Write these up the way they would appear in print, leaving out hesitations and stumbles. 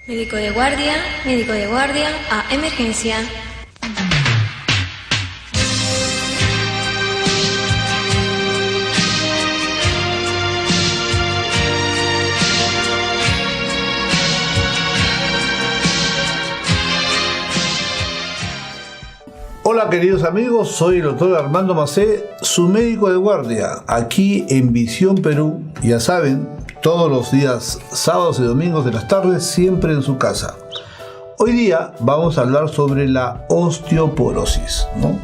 Médico de guardia, a emergencia. Hola queridos amigos, soy el doctor Armando Macé, su médico de guardia, aquí en Visión Perú, ya saben, todos los días, sábados y domingos de las tardes, siempre en su casa. Hoy día vamos a hablar sobre la osteoporosis, ¿no?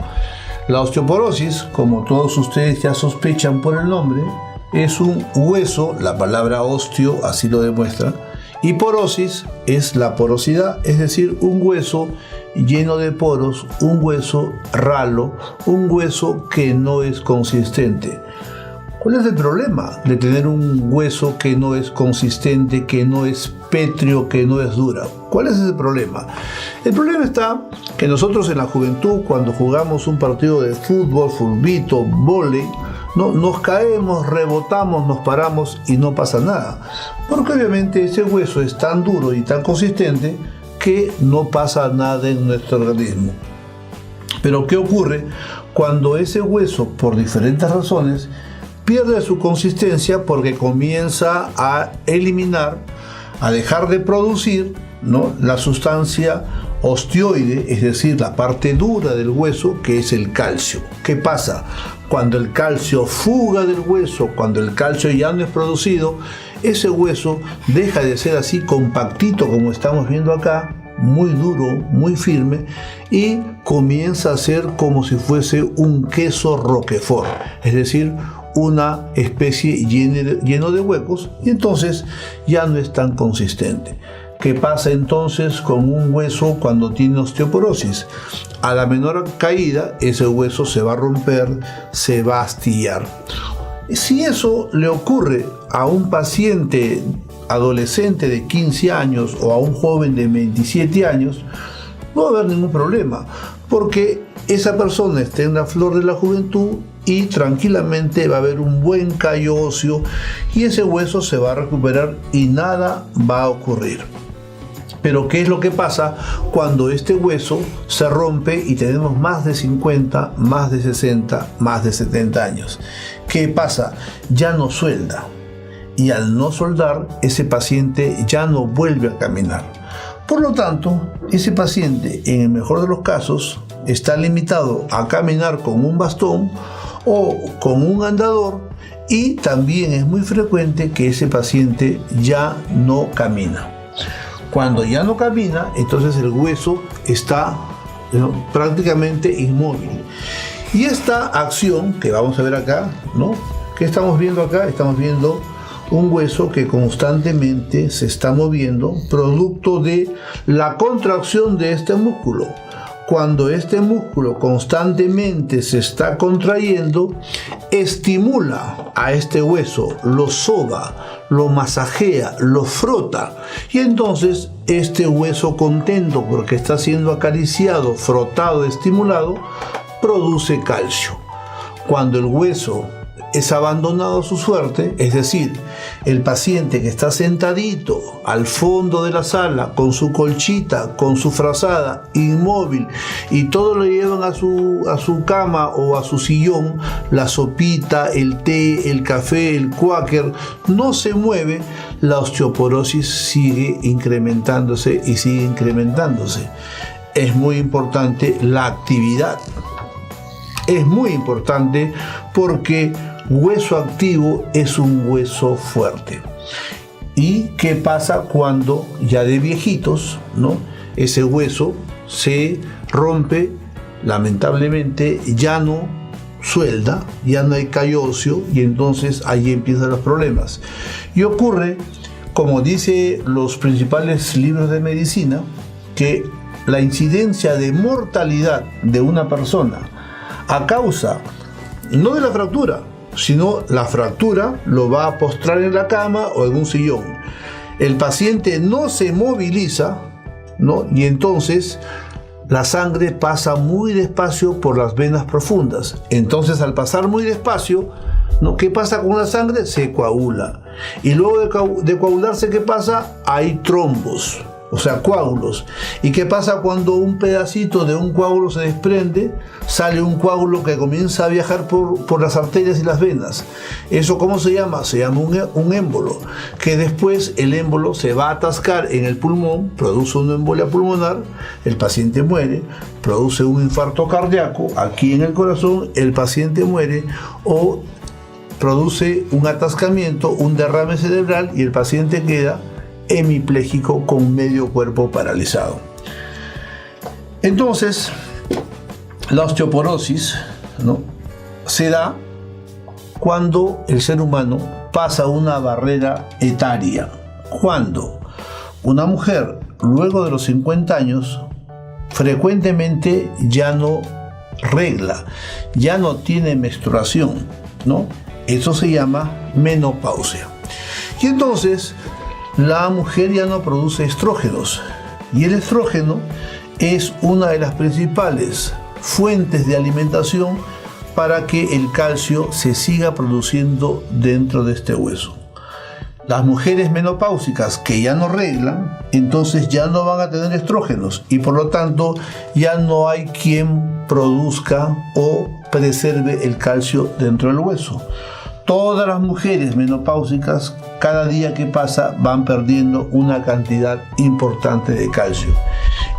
La osteoporosis, como todos ustedes ya sospechan por el nombre, es un hueso, la palabra osteo así lo demuestra, y porosis es la porosidad, es decir, un hueso lleno de poros, un hueso ralo, un hueso que no es consistente. ¿Cuál es el problema de tener un hueso que no es consistente, que no es pétreo, que no es dura? ¿Cuál es ese problema? El problema está que nosotros en la juventud, cuando jugamos un partido de fútbol, fulbito, vóley, ¿no? Nos caemos, rebotamos, nos paramos y no pasa nada. Porque obviamente ese hueso es tan duro y tan consistente que no pasa nada en nuestro organismo. Pero ¿qué ocurre cuando ese hueso, por diferentes razones, pierde su consistencia porque comienza a eliminar, a dejar de producir, ¿no?, la sustancia osteoide, es decir, la parte dura del hueso, que es el calcio? ¿Qué pasa? Cuando el calcio fuga del hueso, cuando el calcio ya no es producido, ese hueso deja de ser así compactito como estamos viendo acá, muy duro, muy firme, y comienza a ser como si fuese un queso Roquefort, es decir, una especie lleno de huecos, y entonces ya no es tan consistente. ¿Qué pasa entonces con un hueso cuando tiene osteoporosis? A la menor caída, ese hueso se va a romper, se va a astillar. Si eso le ocurre a un paciente adolescente de 15 años o a un joven de 27 años, no va a haber ningún problema, porque esa persona está en la flor de la juventud y tranquilamente va a haber un buen callo óseo y ese hueso se va a recuperar y nada va a ocurrir. Pero ¿qué es lo que pasa cuando este hueso se rompe y tenemos más de 50, más de 60, más de 70 años? ¿Qué pasa? Ya no suelda. Y al no soldar, ese paciente ya no vuelve a caminar. Por lo tanto, ese paciente, en el mejor de los casos, está limitado a caminar con un bastón o con un andador, y también es muy frecuente que ese paciente ya no camina. Cuando ya no camina, entonces el hueso está prácticamente inmóvil. Y esta acción que vamos a ver acá, ¿no? ¿Qué estamos viendo acá? Estamos viendo un hueso que constantemente se está moviendo, producto de la contracción de este músculo. Cuando este músculo constantemente se está contrayendo, estimula a este hueso, lo soba, lo masajea, lo frota, y entonces este hueso, contento porque está siendo acariciado, frotado, estimulado, produce calcio. Cuando el hueso es abandonado a su suerte, es decir, el paciente que está sentadito al fondo de la sala con su colchita, con su frazada, inmóvil, y todo lo llevan a su cama o a su sillón, la sopita, el té, el café, el cuáquer, no se mueve, la osteoporosis sigue incrementándose y sigue incrementándose. Es muy importante la actividad. Es muy importante porque hueso activo es un hueso fuerte. ¿Y qué pasa cuando ya de viejitos, ¿no?, ese hueso se rompe? Lamentablemente ya no suelda, ya no hay callo óseo, y entonces ahí empiezan los problemas. Y ocurre, como dice los principales libros de medicina, que la incidencia de mortalidad de una persona a causa no de la fractura, sino la fractura lo va a postrar en la cama o en un sillón. El paciente no se moviliza, ¿no?, y entonces la sangre pasa muy despacio por las venas profundas. Entonces, al pasar muy despacio, ¿no?, ¿qué pasa con la sangre? Se coagula. Y luego de coagularse, ¿qué pasa? Hay trombos. o sea, coágulos. ¿Y qué pasa cuando un pedacito de un coágulo se desprende? Sale un coágulo que comienza a viajar por las arterias y las venas. ¿Eso cómo se llama? Se llama un émbolo, que después el émbolo se va a atascar en el pulmón, produce una embolia pulmonar, el paciente muere, produce un infarto cardíaco aquí en el corazón, el paciente muere, o produce un atascamiento, un derrame cerebral y el paciente queda hemipléjico con medio cuerpo paralizado. Entonces, la osteoporosis, ¿no?, se da cuando el ser humano pasa una barrera etaria. Cuando una mujer, luego de los 50 años, frecuentemente ya no regla, ya no tiene menstruación, ¿no? Eso se llama menopausia. Y entonces la mujer ya no produce estrógenos. Y el estrógeno es una de las principales fuentes de alimentación para que el calcio se siga produciendo dentro de este hueso. Las mujeres menopáusicas que ya no reglan, entonces ya no van a tener estrógenos y por lo tanto ya no hay quien produzca o preserve el calcio dentro del hueso. Todas las mujeres menopáusicas, cada día que pasa, van perdiendo una cantidad importante de calcio.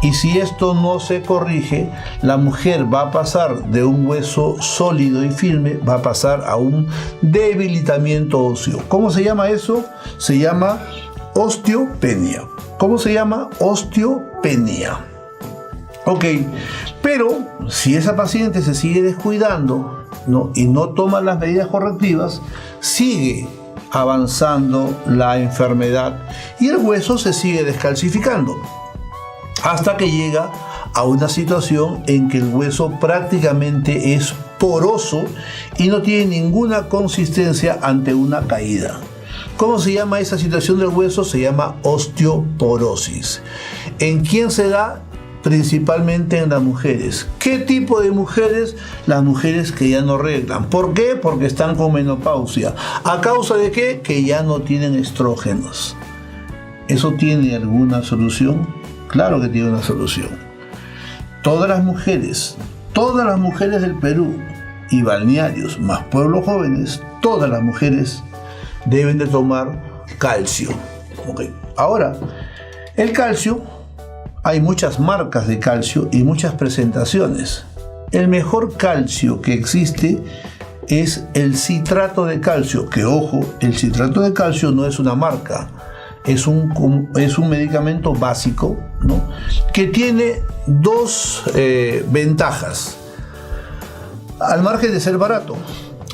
Y si esto no se corrige, la mujer va a pasar de un hueso sólido y firme, va a pasar a un debilitamiento óseo. ¿Cómo se llama eso? Se llama osteopenia. ¿Cómo se llama? Osteopenia. Ok, pero si esa paciente se sigue descuidando, ¿no?, y no toma las medidas correctivas, sigue avanzando la enfermedad y el hueso se sigue descalcificando hasta que llega a una situación en que el hueso prácticamente es poroso y no tiene ninguna consistencia ante una caída. ¿Cómo se llama esa situación del hueso? Se llama osteoporosis. ¿En quién se da? Principalmente en las mujeres. ¿Qué tipo de mujeres? Las mujeres que ya no reglan. ¿Por qué? Porque están con menopausia. ¿A causa de qué? Que ya no tienen estrógenos. ¿Eso tiene alguna solución? Claro que tiene una solución. Todas las mujeres del Perú y balnearios más pueblos jóvenes, todas las mujeres deben de tomar calcio. Okay. Ahora, el calcio, hay muchas marcas de calcio y muchas presentaciones. El mejor calcio que existe es el citrato de calcio, que ojo, el citrato de calcio no es una marca, es un medicamento básico, ¿no?, que tiene dos ventajas. Al margen de ser barato,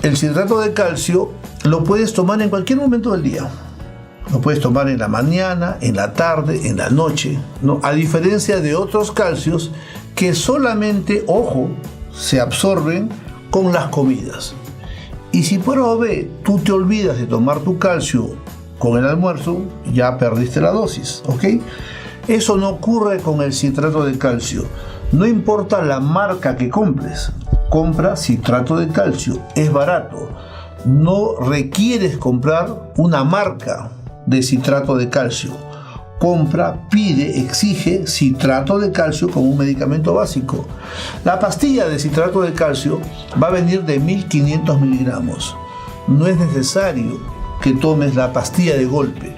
el citrato de calcio lo puedes tomar en cualquier momento del día. Lo puedes tomar en la mañana, en la tarde, en la noche, ¿no?, a diferencia de otros calcios que solamente, ojo, se absorben con las comidas. Y si por OB tú te olvidas de tomar tu calcio con el almuerzo, ya perdiste la dosis, ¿ok? Eso no ocurre con el citrato de calcio. No importa la marca que compres, compra citrato de calcio, es barato. No requieres comprar una marca de citrato de calcio. Compra, pide, exige citrato de calcio como un medicamento básico. La pastilla de citrato de calcio va a venir de 1500 miligramos. No es necesario que tomes la pastilla de golpe.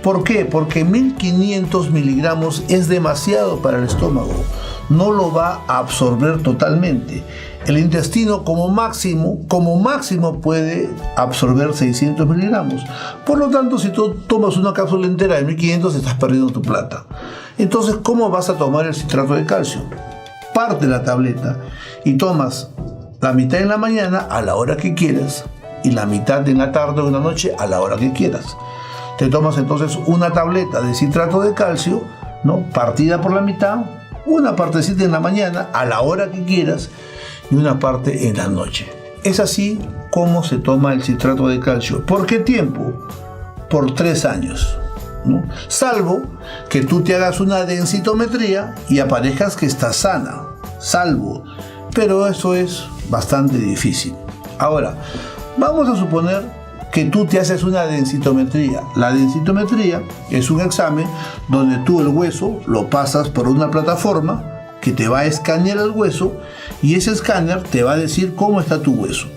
¿Por qué? Porque 1500 miligramos es demasiado para el estómago. No lo va a absorber totalmente. El intestino como máximo puede absorber 600 miligramos. Por lo tanto, si tú tomas una cápsula entera de 1500, estás perdiendo tu plata. Entonces, ¿cómo vas a tomar el citrato de calcio? Parte la tableta y tomas la mitad en la mañana a la hora que quieras y la mitad en la tarde o en la noche a la hora que quieras. Te tomas entonces una tableta de citrato de calcio, ¿no?, partida por la mitad, una partecita en la mañana a la hora que quieras y una parte en la noche. Es así como se toma el citrato de calcio. ¿Por qué tiempo? Por 3 años, ¿no? Salvo que tú te hagas una densitometría y aparezcas que estás sana. Salvo. Pero eso es bastante difícil. Ahora, vamos a suponer que tú te haces una densitometría. La densitometría es un examen donde tú el hueso lo pasas por una plataforma que te va a escanear el hueso y ese escáner te va a decir cómo está tu hueso.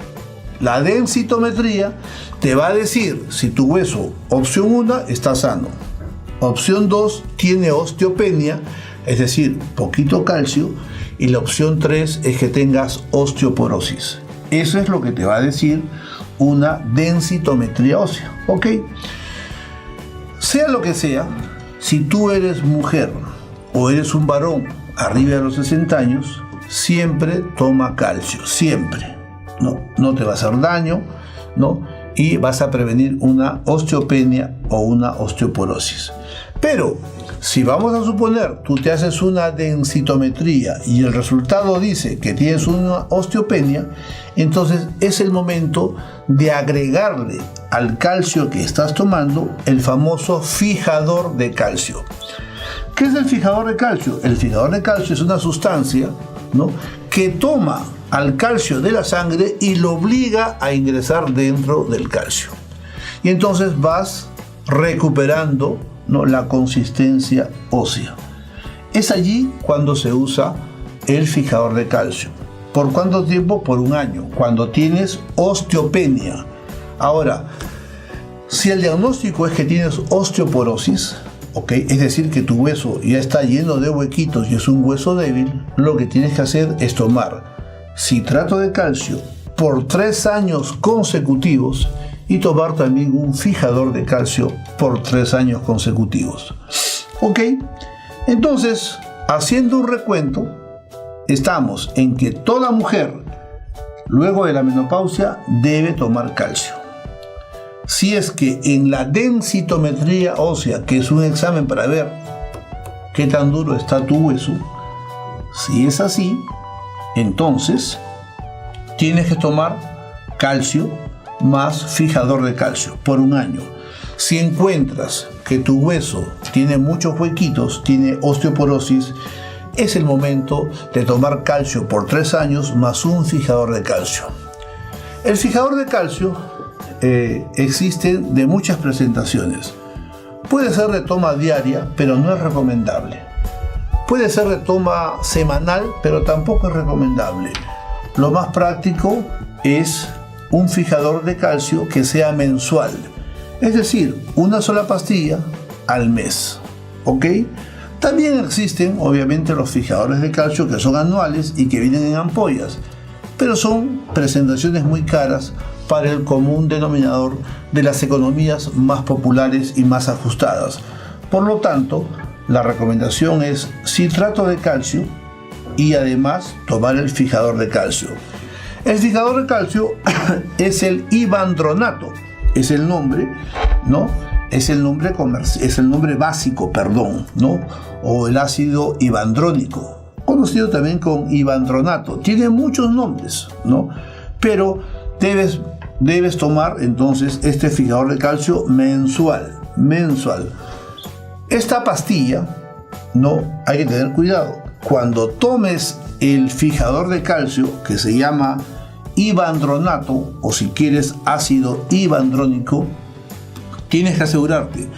La densitometría te va a decir si tu hueso, opción 1, está sano. Opción 2, tiene osteopenia, es decir, poquito calcio. Y la opción 3 es que tengas osteoporosis. Eso es lo que te va a decir una densitometría ósea. ¿Ok? Sea lo que sea, si tú eres mujer o eres un varón arriba de los 60 años, siempre toma calcio, siempre. No te va a hacer daño, ¿no? Y vas a prevenir una osteopenia o una osteoporosis. Pero si vamos a suponer, tú te haces una densitometría y el resultado dice que tienes una osteopenia, entonces es el momento de agregarle al calcio que estás tomando el famoso fijador de calcio. ¿Qué es el fijador de calcio? El fijador de calcio es una sustancia, ¿no?, que toma al calcio de la sangre y lo obliga a ingresar dentro del calcio. Y entonces vas recuperando, ¿no?, la consistencia ósea. Es allí cuando se usa el fijador de calcio. ¿Por cuánto tiempo? Por 1 año, cuando tienes osteopenia. Ahora, si el diagnóstico es que tienes osteoporosis, ¿okay?, es decir, que tu hueso ya está lleno de huequitos y es un hueso débil, lo que tienes que hacer es tomar citrato de calcio por 3 años consecutivos y tomar también un fijador de calcio por 3 años consecutivos. ¿Ok? Entonces, haciendo un recuento, estamos en que toda mujer, luego de la menopausia, debe tomar calcio. Si es que en la densitometría ósea, que es un examen para ver qué tan duro está tu hueso, si es así, entonces tienes que tomar calcio más fijador de calcio por 1 año. Si encuentras que tu hueso tiene muchos huequitos, tiene osteoporosis, es el momento de tomar calcio por 3 años más un fijador de calcio. El fijador de calcio existe de muchas presentaciones. Puede ser de toma diaria, pero no es recomendable. Puede ser de toma semanal, pero tampoco es recomendable. Lo más práctico es un fijador de calcio que sea mensual, es decir, una sola pastilla al mes. ¿Ok? También existen, obviamente, los fijadores de calcio que son anuales y que vienen en ampollas, pero son presentaciones muy caras para el común denominador de las economías más populares y más ajustadas. Por lo tanto, la recomendación es citrato de calcio y además tomar el fijador de calcio. El fijador de calcio es el ivandronato, es el nombre, ¿no? Es el nombre básico, ¿no? O el ácido ivandrónico, conocido también con ivandronato. Tiene muchos nombres, ¿no? Pero debes tomar entonces este fijador de calcio mensual. Esta pastilla, no, hay que tener cuidado. Cuando tomes el fijador de calcio, que se llama ivandronato, o si quieres ácido ivandrónico, tienes que asegurarte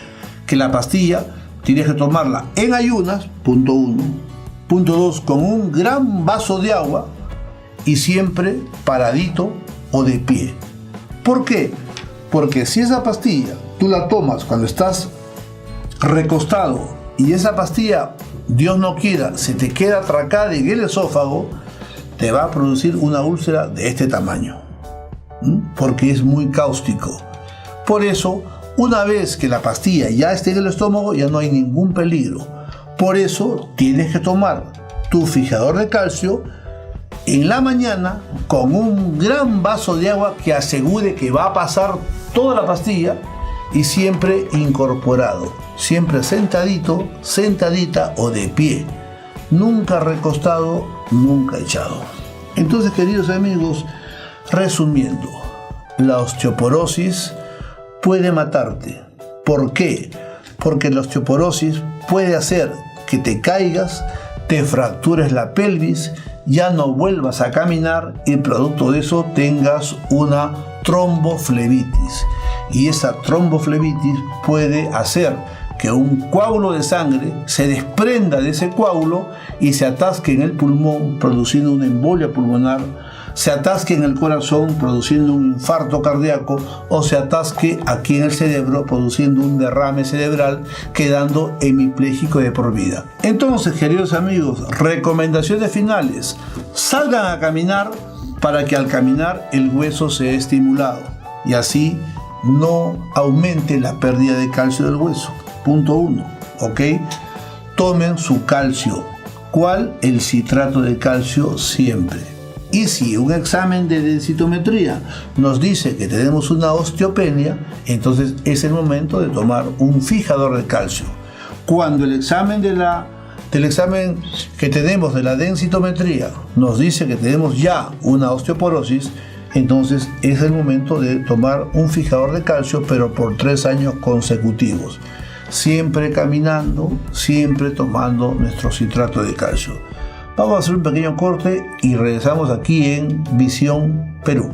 que la pastilla tienes que tomarla en ayunas, punto 1. Punto 2, con un gran vaso de agua y siempre paradito o de pie. ¿Por qué? Porque si esa pastilla tú la tomas cuando estás recostado y esa pastilla, Dios no quiera, se te queda atracada en el esófago, te va a producir una úlcera de este tamaño, porque es muy cáustico. Por eso, una vez que la pastilla ya esté en el estómago, ya no hay ningún peligro. Por eso tienes que tomar tu fijador de calcio en la mañana con un gran vaso de agua que asegure que va a pasar toda la pastilla y siempre incorporado, siempre sentadito, sentadita o de pie, nunca recostado, nunca echado. Entonces, queridos amigos, resumiendo, la osteoporosis puede matarte. ¿Por qué? Porque la osteoporosis puede hacer que te caigas, te fractures la pelvis, ya no vuelvas a caminar y producto de eso tengas una tromboflebitis. y esa tromboflebitis puede hacer que un coágulo de sangre se desprenda de ese coágulo y se atasque en el pulmón produciendo una embolia pulmonar, se atasque en el corazón produciendo un infarto cardíaco o se atasque aquí en el cerebro produciendo un derrame cerebral, quedando hemipléjico de por vida. Entonces, queridos amigos, recomendaciones finales: salgan a caminar para que al caminar el hueso sea estimulado y así no aumente la pérdida de calcio del hueso. Punto 1, ¿ok? Tomen su calcio. ¿Cuál? El citrato de calcio siempre. Y si un examen de densitometría nos dice que tenemos una osteopenia, entonces es el momento de tomar un fijador de calcio. Cuando el examen del examen que tenemos de la densitometría nos dice que tenemos ya una osteoporosis, entonces es el momento de tomar un fijador de calcio, pero por 3 años consecutivos. Siempre caminando, siempre tomando nuestro citrato de calcio. Vamos a hacer un pequeño corte y regresamos aquí en Visión Perú.